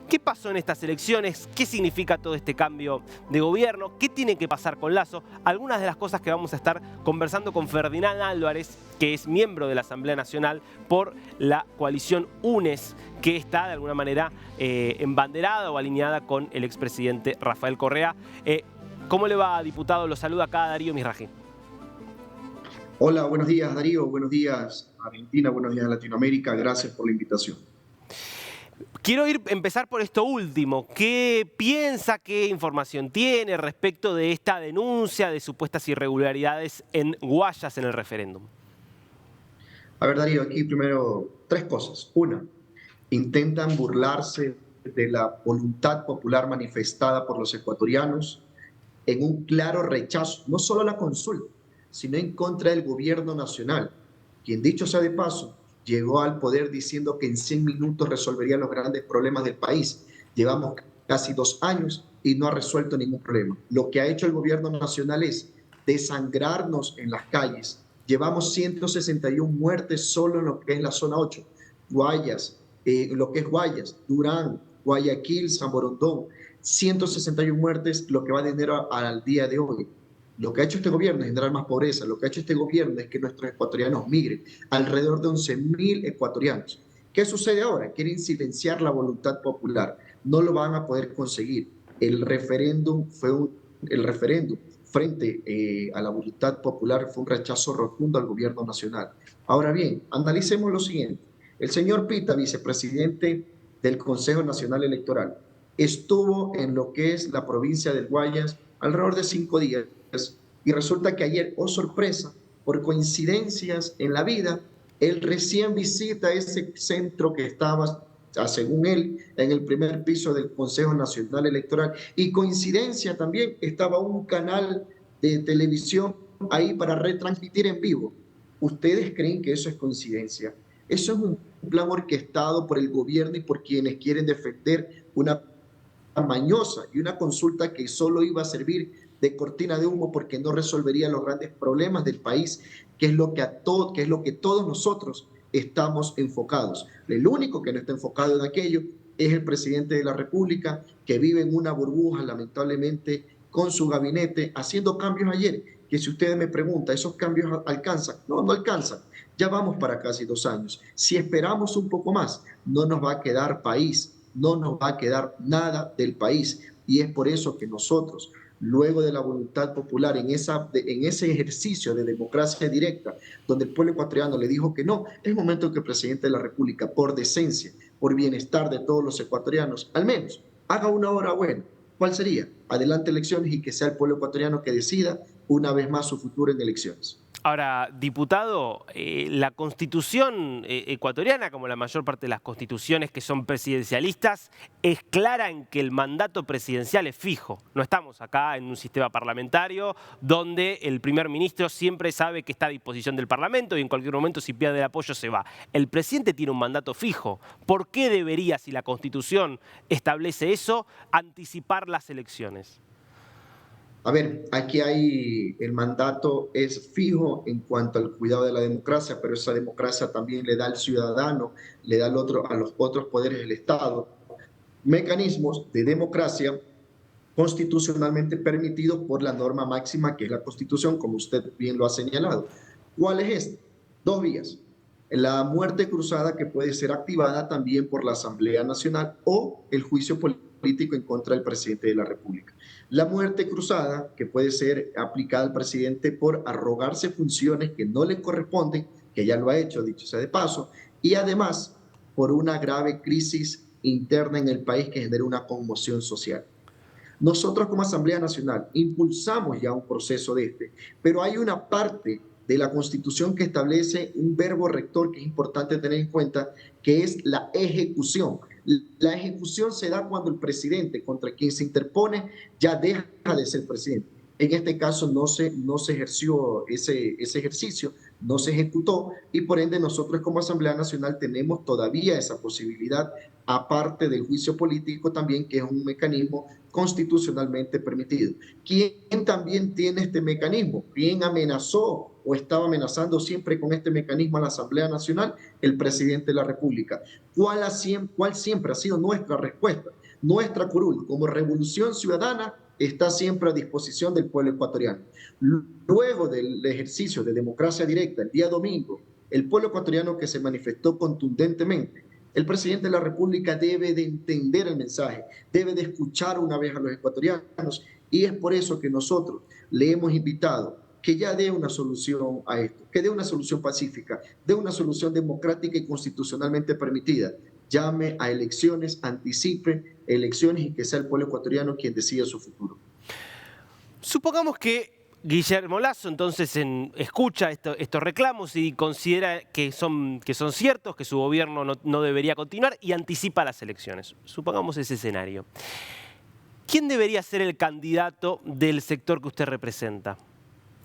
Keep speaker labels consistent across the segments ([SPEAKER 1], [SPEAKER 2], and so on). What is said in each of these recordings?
[SPEAKER 1] ¿Qué pasó en estas elecciones? ¿Qué significa todo este cambio de gobierno? ¿Qué tiene que pasar con Lasso? Algunas de las cosas que vamos a estar conversando con Ferdinand Álvarez, que es miembro de la Asamblea Nacional por la coalición UNES, que está de alguna manera embanderada o alineada con el expresidente Rafael Correa. ¿Cómo le va, diputado? Lo saluda acá Darío Misraji.
[SPEAKER 2] Hola, buenos días Darío, buenos días Argentina, buenos días Latinoamérica, gracias por la invitación.
[SPEAKER 1] Quiero empezar por esto último. ¿Qué piensa, qué información tiene respecto de esta denuncia de supuestas irregularidades en Guayas en el referéndum?
[SPEAKER 2] A ver Darío, aquí primero tres cosas. Una, intentan burlarse de la voluntad popular manifestada por los ecuatorianos en un claro rechazo, no solo a la consulta, sino en contra del gobierno nacional, quien dicho sea de paso, llegó al poder diciendo que en 100 minutos resolvería los grandes problemas del país. Llevamos casi 2 años y no ha resuelto ningún problema. Lo que ha hecho el gobierno nacional es desangrarnos en las calles. Llevamos 161 muertes solo en lo que es la zona 8, Guayas, lo que es Guayas, Durán, Guayaquil, San Borondón, 161 muertes lo que va de enero al día de hoy. Lo que ha hecho este gobierno es generar más pobreza, lo que ha hecho este gobierno es que nuestros ecuatorianos migren, alrededor de 11.000 ecuatorianos. ¿Qué sucede ahora? Quieren silenciar la voluntad popular, no lo van a poder conseguir. El referéndum frente a la voluntad popular fue un rechazo rotundo al gobierno nacional. Ahora bien, analicemos lo siguiente. El señor Pita, vicepresidente del Consejo Nacional Electoral, estuvo en lo que es la provincia del Guayas alrededor de 5 días y resulta que ayer, oh sorpresa, por coincidencias en la vida, él recién visita ese centro que estaba, según él, en el primer piso del Consejo Nacional Electoral y coincidencia también estaba un canal de televisión ahí para retransmitir en vivo. ¿Ustedes creen que eso es coincidencia? Eso es un plan orquestado por el gobierno y por quienes quieren defender una mañosa y una consulta que solo iba a servir de cortina de humo porque no resolvería los grandes problemas del país, que es lo que todos nosotros estamos enfocados. El único que no está enfocado en aquello es el presidente de la República, que vive en una burbuja, lamentablemente, con su gabinete, haciendo cambios ayer, que si ustedes me preguntan, ¿esos cambios alcanzan? No, no alcanzan. Ya vamos para casi 2 años. Si esperamos un poco más, no nos va a quedar país, no nos va a quedar nada del país. Y es por eso que nosotros, luego de la voluntad popular, en ese ejercicio de democracia directa, donde el pueblo ecuatoriano le dijo que no, es momento que el presidente de la República, por decencia, por bienestar de todos los ecuatorianos, al menos haga una hora buena. ¿Cuál sería? Adelante elecciones y que sea el pueblo ecuatoriano que decida una vez más su futuro en elecciones.
[SPEAKER 1] Ahora, diputado, la Constitución ecuatoriana, como la mayor parte de las constituciones que son presidencialistas, es clara en que el mandato presidencial es fijo. No estamos acá en un sistema parlamentario donde el primer ministro siempre sabe que está a disposición del Parlamento y en cualquier momento si pierde el apoyo se va. El presidente tiene un mandato fijo. ¿Por qué debería, si la Constitución establece eso, anticipar las elecciones?
[SPEAKER 2] A ver, aquí el mandato es fijo en cuanto al cuidado de la democracia, pero esa democracia también le da al ciudadano, le da a los otros poderes del Estado mecanismos de democracia constitucionalmente permitidos por la norma máxima que es la Constitución, como usted bien lo ha señalado. ¿Cuál es esta? 2 vías. La muerte cruzada que puede ser activada también por la Asamblea Nacional o el juicio político en contra del presidente de la República. La muerte cruzada que puede ser aplicada al presidente por arrogarse funciones que no le corresponden, que ya lo ha hecho, dicho sea de paso, y además por una grave crisis interna en el país que genera una conmoción social. Nosotros como Asamblea Nacional impulsamos ya un proceso de pero hay una parte de la Constitución que establece un verbo rector que es importante tener en cuenta, que es la ejecución. La ejecución se da cuando el presidente contra quien se interpone ya deja de ser presidente. En este caso no se ejerció ese ejercicio, no se ejecutó y por ende nosotros como Asamblea Nacional tenemos todavía esa posibilidad, aparte del juicio político también, que es un mecanismo constitucionalmente permitido. ¿Quién también tiene este mecanismo? ¿Quién amenazó o estaba amenazando siempre con este mecanismo a la Asamblea Nacional? El presidente de la República. ¿Cuál siempre ha sido nuestra respuesta? Nuestra curul como Revolución Ciudadana está siempre a disposición del pueblo ecuatoriano. Luego del ejercicio de democracia directa el día domingo, el pueblo ecuatoriano que se manifestó contundentemente, el presidente de la República debe de entender el mensaje, debe de escuchar una vez a los ecuatorianos y es por eso que nosotros le hemos invitado que ya dé una solución a esto, que dé una solución pacífica, dé una solución democrática y constitucionalmente permitida. Llame a elecciones, anticipe elecciones y que sea el pueblo ecuatoriano quien decida su futuro.
[SPEAKER 1] Supongamos que Guillermo Lasso entonces escucha estos reclamos y considera que son ciertos, que su gobierno no debería continuar y anticipa las elecciones. Supongamos ese escenario. ¿Quién debería ser el candidato del sector que usted representa?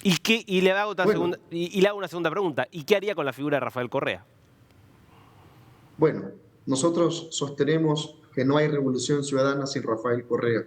[SPEAKER 1] Y le hago una segunda pregunta. ¿Y qué haría con la figura de Rafael Correa?
[SPEAKER 2] Bueno, nosotros sostenemos que no hay revolución ciudadana sin Rafael Correa.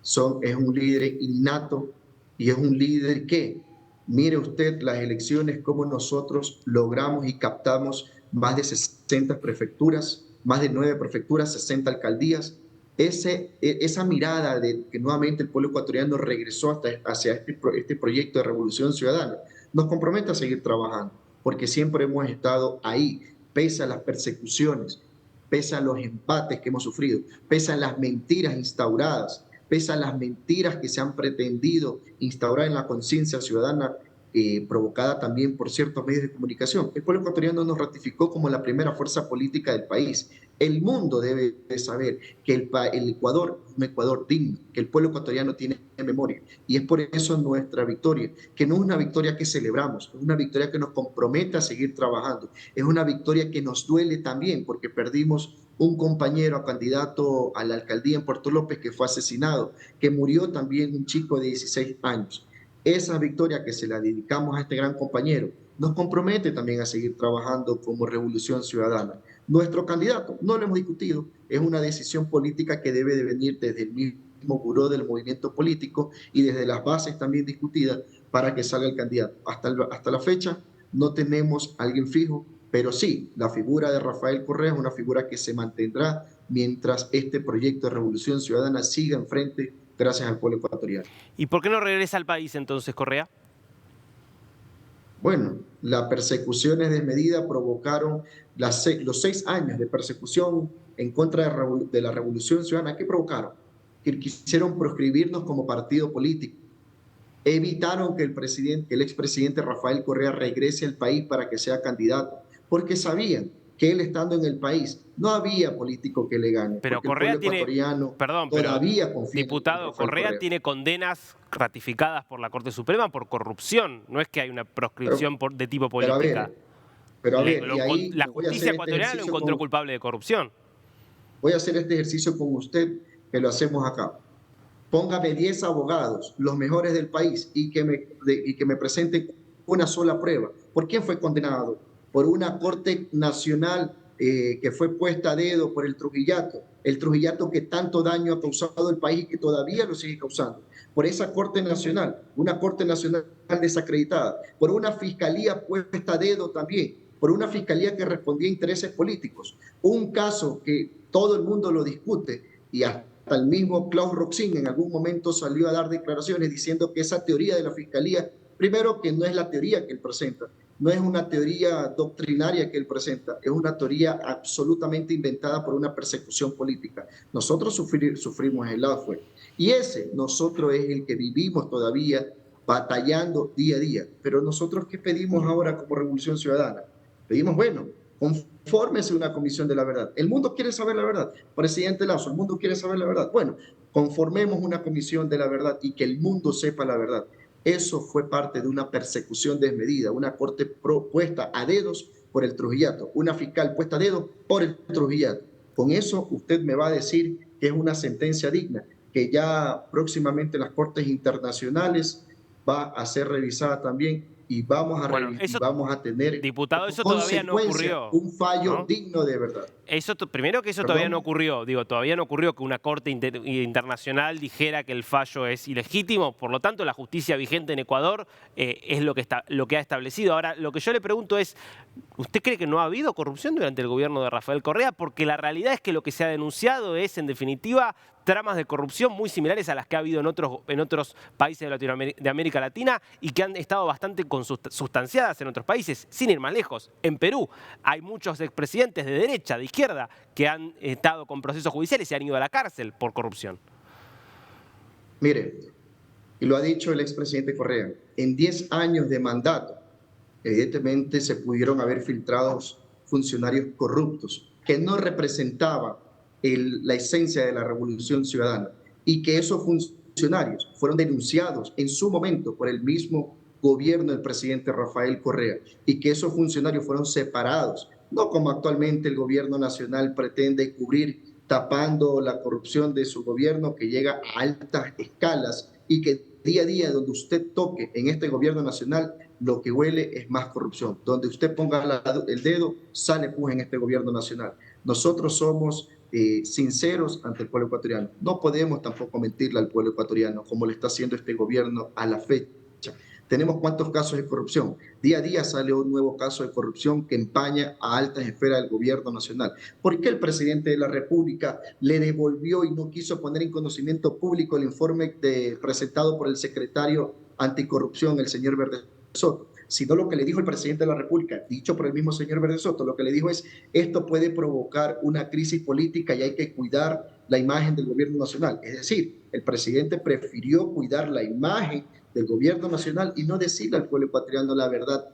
[SPEAKER 2] Es un líder innato y es un líder que, mire usted las elecciones, cómo nosotros logramos y captamos más de 60 prefecturas, más de 9 prefecturas, 60 alcaldías. Esa mirada de que nuevamente el pueblo ecuatoriano regresó hacia este proyecto de revolución ciudadana, nos compromete a seguir trabajando, porque siempre hemos estado ahí, pese a las persecuciones, pese a los empates que hemos sufrido, pese a las mentiras instauradas, pese a las mentiras que se han pretendido instaurar en la conciencia ciudadana, provocada también por ciertos medios de comunicación. El pueblo ecuatoriano nos ratificó como la primera fuerza política del país. El mundo debe saber que el Ecuador es un Ecuador digno, que el pueblo ecuatoriano tiene memoria. Y es por eso nuestra victoria, que no es una victoria que celebramos, es una victoria que nos compromete a seguir trabajando. Es una victoria que nos duele también porque perdimos un compañero candidato a la alcaldía en Puerto López que fue asesinado, que murió también un chico de 16 años. Esa victoria que se la dedicamos a este gran compañero nos compromete también a seguir trabajando como Revolución Ciudadana. Nuestro candidato, no lo hemos discutido, es una decisión política que debe de venir desde el mismo buró del movimiento político y desde las bases también discutidas para que salga el candidato. Hasta la fecha no tenemos a alguien fijo, pero sí, la figura de Rafael Correa es una figura que se mantendrá mientras este proyecto de Revolución Ciudadana siga enfrente gracias al pueblo ecuatoriano.
[SPEAKER 1] ¿Y por qué no regresa al país entonces, Correa?
[SPEAKER 2] Bueno, las persecuciones desmedidas provocaron los 6 años de persecución en contra de la Revolución Ciudadana. ¿Qué provocaron? Que quisieron proscribirnos como partido político. Evitaron que el expresidente Rafael Correa regrese al país para que sea candidato, porque sabían que él estando en el país no había político que le gane.
[SPEAKER 1] Pero Correa tiene, perdón,
[SPEAKER 2] todavía
[SPEAKER 1] pero diputado, Correa tiene condenas ratificadas por la Corte Suprema por corrupción. No es que hay una proscripción de tipo política.
[SPEAKER 2] Pero a ver,
[SPEAKER 1] la justicia ecuatoriana lo encontró culpable de corrupción.
[SPEAKER 2] Voy a hacer este ejercicio con usted, que lo hacemos acá. Póngame 10 abogados, los mejores del país, y que me presenten una sola prueba. ¿Por quién fue condenado? Por una Corte Nacional que fue puesta a dedo por el Trujillato que tanto daño ha causado al país y que todavía lo sigue causando. Por esa Corte Nacional, una Corte Nacional desacreditada, por una Fiscalía puesta a dedo también, por una Fiscalía que respondía a intereses políticos. Un caso que todo el mundo lo discute y hasta el mismo Klaus Roxin en algún momento salió a dar declaraciones diciendo que esa teoría de la Fiscalía, primero que no es la teoría que él presenta, no es una teoría doctrinaria que él presenta, es una teoría absolutamente inventada por una persecución política. Nosotros sufrimos el lado fuerte. Y nosotros es el que vivimos todavía batallando día a día. Pero nosotros, ¿qué pedimos ahora como Revolución Ciudadana? Pedimos, bueno, confórmese una comisión de la verdad. El mundo quiere saber la verdad. Presidente Lasso, el mundo quiere saber la verdad. Bueno, conformemos una comisión de la verdad y que el mundo sepa la verdad. Eso fue parte de una persecución desmedida, una corte puesta a dedos por el Trujillato, una fiscal puesta a dedos por el Trujillato. Con eso usted me va a decir que es una sentencia digna, que ya próximamente en las Cortes Internacionales va a ser revisada también y
[SPEAKER 1] Bueno,
[SPEAKER 2] y vamos a tener
[SPEAKER 1] diputado,
[SPEAKER 2] como
[SPEAKER 1] eso todavía no
[SPEAKER 2] consecuencia
[SPEAKER 1] ocurrió,
[SPEAKER 2] un fallo
[SPEAKER 1] ¿no?
[SPEAKER 2] digno de verdad.
[SPEAKER 1] Primero que eso todavía no
[SPEAKER 2] ¿Perdón?
[SPEAKER 1] ocurrió, digo, todavía no ocurrió que una corte internacional dijera que el fallo es ilegítimo, por lo tanto la justicia vigente en Ecuador es lo que ha establecido. Ahora, lo que yo le pregunto es, ¿usted cree que no ha habido corrupción durante el gobierno de Rafael Correa? Porque la realidad es que lo que se ha denunciado es, en definitiva, tramas de corrupción muy similares a las que ha habido en otros países de América Latina y que han estado bastante sustanciadas en otros países, sin ir más lejos. En Perú hay muchos expresidentes de derecha, de izquierda, que han estado con procesos judiciales y han ido a la cárcel por corrupción.
[SPEAKER 2] Mire, y lo ha dicho el expresidente Correa, en 10 años de mandato, evidentemente se pudieron haber filtrado funcionarios corruptos que no representaban la esencia de la revolución ciudadana y que esos funcionarios fueron denunciados en su momento por el mismo gobierno del presidente Rafael Correa y que esos funcionarios fueron separados, no como actualmente el gobierno nacional pretende cubrir tapando la corrupción de su gobierno que llega a altas escalas y que día a día donde usted toque en este gobierno nacional, lo que huele es más corrupción. Donde usted ponga el dedo, sale pus en este gobierno nacional. Nosotros somos sinceros ante el pueblo ecuatoriano. No podemos tampoco mentirle al pueblo ecuatoriano como le está haciendo este gobierno a la fecha. Tenemos cuántos casos de corrupción. Día a día sale un nuevo caso de corrupción que empaña a altas esferas del gobierno nacional. ¿Por qué el presidente de la República le devolvió y no quiso poner en conocimiento público el informe presentado por el secretario anticorrupción, el señor Verde Soto? Sino lo que le dijo el presidente de la República, dicho por el mismo señor Verde Soto, lo que le dijo es, esto puede provocar una crisis política y hay que cuidar la imagen del gobierno nacional. Es decir, el presidente prefirió cuidar la imagen del gobierno nacional y no decirle al pueblo ecuatoriano la verdad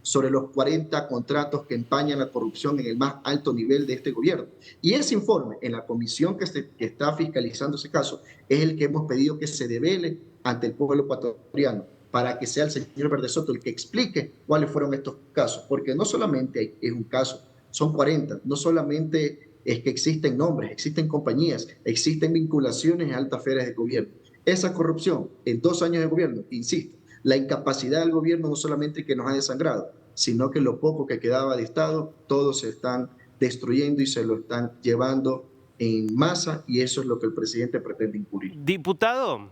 [SPEAKER 2] sobre los 40 contratos que empañan la corrupción en el más alto nivel de este gobierno. Y ese informe, en la comisión que está fiscalizando ese caso, es el que hemos pedido que se devele ante el pueblo ecuatoriano, para que sea el señor Verde Soto el que explique cuáles fueron estos casos, porque no solamente es un caso, son 40, no solamente es que existen nombres, existen compañías, existen vinculaciones a altas esferas de gobierno. Esa corrupción en 2 años de gobierno, insisto, la incapacidad del gobierno no solamente que nos ha desangrado, sino que lo poco que quedaba de Estado, todos se están destruyendo y se lo están llevando en masa y eso es lo que el presidente pretende incurrir.
[SPEAKER 1] Diputado,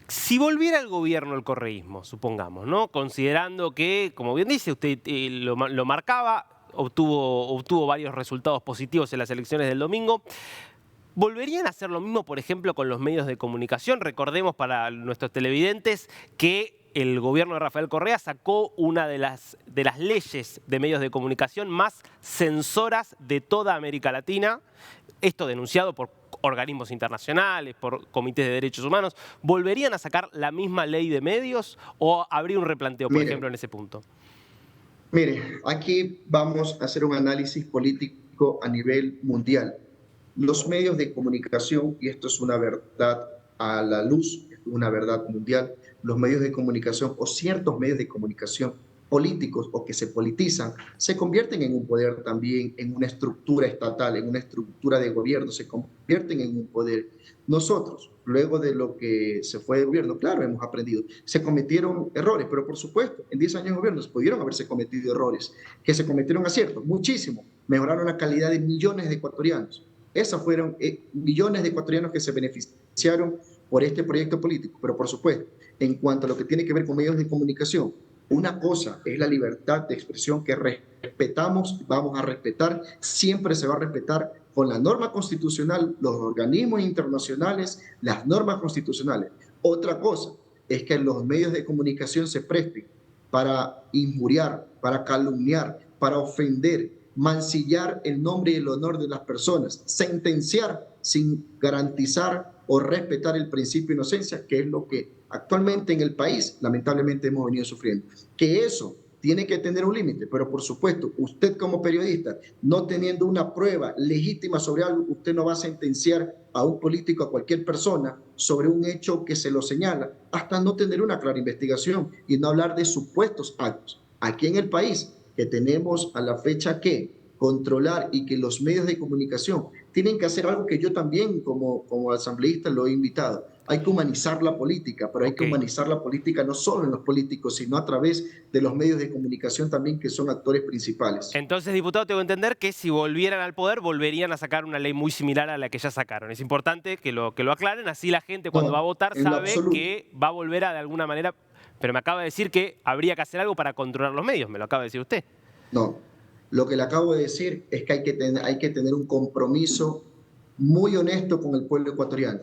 [SPEAKER 1] si volviera al gobierno el correísmo, supongamos, ¿no? Considerando que, como bien dice, usted lo marcaba, obtuvo varios resultados positivos en las elecciones del domingo. ¿Volverían a hacer lo mismo, por ejemplo, con los medios de comunicación? Recordemos para nuestros televidentes que el gobierno de Rafael Correa sacó una de las leyes de medios de comunicación más censoras de toda América Latina, esto denunciado por organismos internacionales, por comités de derechos humanos. ¿Volverían a sacar la misma ley de medios o habría un replanteo, por ejemplo, en ese punto?
[SPEAKER 2] Mire, aquí vamos a hacer un análisis político a nivel mundial. Los medios de comunicación, y esto es una verdad a la luz, una verdad mundial, los medios de comunicación o ciertos medios de comunicación políticos o que se politizan, se convierten en un poder también, en una estructura estatal, en una estructura de gobierno, se convierten en un poder. Nosotros, luego de lo que se fue de gobierno, claro, hemos aprendido, se cometieron errores, pero por supuesto, en 10 años de gobierno pudieron haberse cometido errores, que se cometieron aciertos, muchísimo, mejoraron la calidad de millones de ecuatorianos. Esos fueron millones de ecuatorianos que se beneficiaron por este proyecto político. Pero por supuesto, en cuanto a lo que tiene que ver con medios de comunicación, una cosa es la libertad de expresión que respetamos, vamos a respetar, siempre se va a respetar con la norma constitucional, los organismos internacionales, las normas constitucionales. Otra cosa es que los medios de comunicación se presten para injuriar, para calumniar, para ofender, mancillar el nombre y el honor de las personas, sentenciar sin garantizar o respetar el principio de inocencia, que es lo que actualmente en el país lamentablemente hemos venido sufriendo. Que eso tiene que tener un límite, pero por supuesto, usted como periodista, no teniendo una prueba legítima sobre algo, usted no va a sentenciar a un político, a cualquier persona, sobre un hecho que se lo señala, hasta no tener una clara investigación y no hablar de supuestos actos. Aquí en el país, que tenemos a la fecha que controlar y que los medios de comunicación tienen que hacer algo que yo también como asambleísta lo he invitado. Hay que humanizar la política, pero hay que
[SPEAKER 1] Ok.
[SPEAKER 2] humanizar la política no solo en los políticos, sino a través de los medios de comunicación también, que son actores principales.
[SPEAKER 1] Entonces, diputado, tengo que entender que si volvieran al poder, volverían a sacar una ley muy similar a la que ya sacaron. Es importante que lo aclaren, así la gente cuando va a
[SPEAKER 2] No,
[SPEAKER 1] votar
[SPEAKER 2] en lo
[SPEAKER 1] sabe
[SPEAKER 2] absoluto.
[SPEAKER 1] que va a volver a de alguna manera. Pero me acaba de decir que habría que hacer algo para controlar los medios, me lo acaba de decir usted.
[SPEAKER 2] No, lo que le acabo de decir es que hay que tener un compromiso muy honesto con el pueblo ecuatoriano.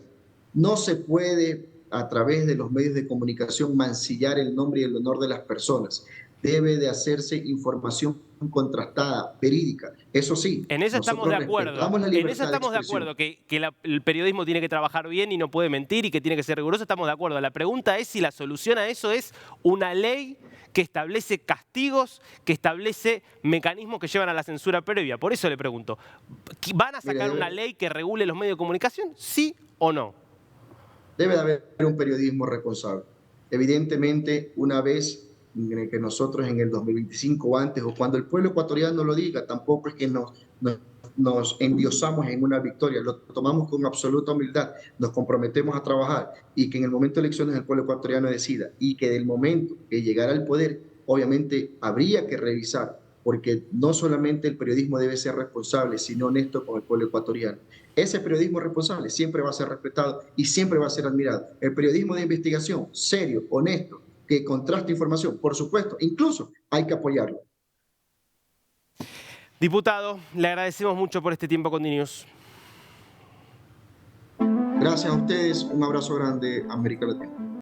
[SPEAKER 2] No se puede a través de los medios de comunicación mancillar el nombre y el honor de las personas. Debe de hacerse información contrastada, verídica. Eso sí,
[SPEAKER 1] En eso estamos
[SPEAKER 2] nosotros
[SPEAKER 1] de acuerdo.
[SPEAKER 2] respetamos la
[SPEAKER 1] En eso
[SPEAKER 2] libertad de
[SPEAKER 1] estamos de
[SPEAKER 2] expresión.
[SPEAKER 1] acuerdo, que el periodismo tiene que trabajar bien y no puede mentir y que tiene que ser riguroso, estamos de acuerdo. La pregunta es si la solución a eso es una ley que establece castigos, que establece mecanismos que llevan a la censura previa. Por eso le pregunto, ¿van a
[SPEAKER 2] Mire,
[SPEAKER 1] sacar una ley que regule los medios de comunicación? ¿Sí o no?
[SPEAKER 2] debe de haber un periodismo responsable. Evidentemente, una vez que nosotros en el 2025 o antes, o cuando el pueblo ecuatoriano lo diga, tampoco es que nos endiosamos en una victoria, lo tomamos con absoluta humildad, nos comprometemos a trabajar y que en el momento de elecciones el pueblo ecuatoriano decida y que del momento que llegara al poder, obviamente habría que revisar, porque no solamente el periodismo debe ser responsable, sino honesto con el pueblo ecuatoriano. Ese periodismo responsable siempre va a ser respetado y siempre va a ser admirado. El periodismo de investigación, serio, honesto, que contrasta información, por supuesto, incluso hay que apoyarlo.
[SPEAKER 1] Diputado, le agradecemos mucho por este tiempo con DNews.
[SPEAKER 2] Gracias a ustedes, un abrazo grande, América Latina.